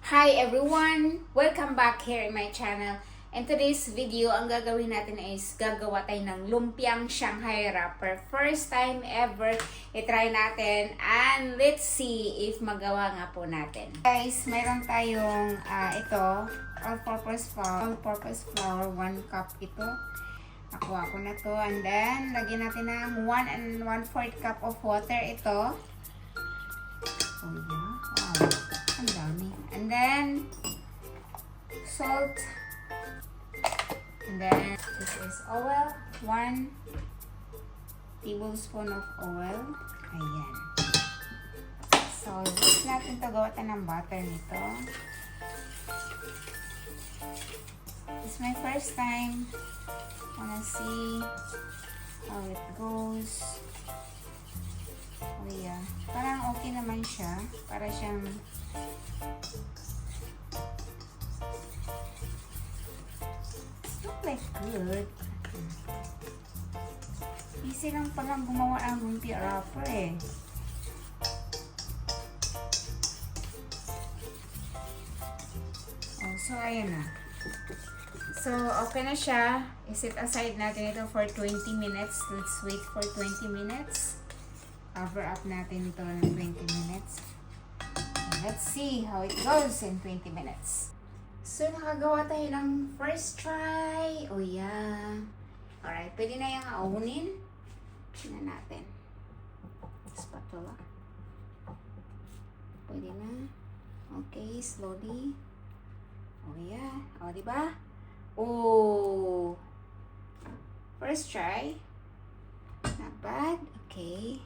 Hi everyone! Welcome back here in my channel. In today's video, ang gagawin natin is gagawa tayo ng lumpiang Shanghai wrapper. First time ever, itry natin and let's see if magawa nga po natin. Guys, mayroon tayong ito, all-purpose flour, 1 cup ito. Nakuha ko na to and then lagyan natin ng 1 1/4 cup of water ito. Oh yeah, wow, ang dami. And then salt. And then, this is oil. 1 tablespoon of oil. Ayan. So, use natin to gawa tayo ng butter nito. This is my first time. Wanna see how it goes. Oh yeah. Parang okay naman siya. Para siyang like good. Easy lang palang gumawa ng lumpia wrapper eh. Oh, so ayan na. So, okay na siya. I-set aside natin ito for 20 minutes. Let's wait for 20 minutes. Cover up natin ito ng 20 minutes. Let's see how it goes in 20 minutes. So, nakagawa tayo ng first try. Oh, yeah. Alright, pwede na yung aunin. Tingnan natin. Spatula. Pwede na. Okay, slowly. Oh, yeah. Oh, diba? Oh. First try. Not bad. Okay.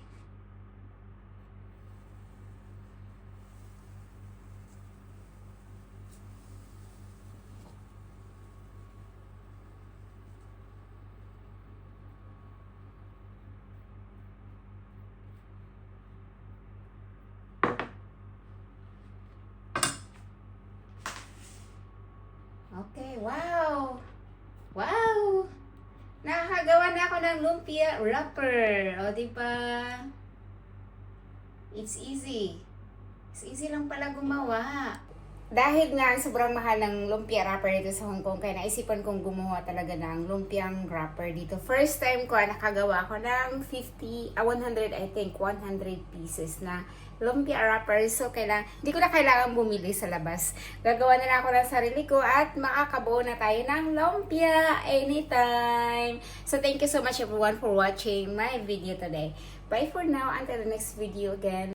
Okay, wow! Wow! Nakakagawa na ako ng lumpia wrapper. O, diba? It's easy. It's easy lang pala gumawa. Dahil nga sobrang mahal ng lumpia wrapper dito sa Hong Kong, kaya naisipan kong gumawa talaga ng lumpiang wrapper dito. First time ko, nakagawa ko ng 100, I think, 100 pieces na lumpia wrapper. So, hindi ko na kailangan bumili sa labas. Gagawa na lang ako ng sarili ko at makakabuo na tayo ng lumpia anytime. So, thank you so much everyone for watching my video today. Bye for now. Until the next video again.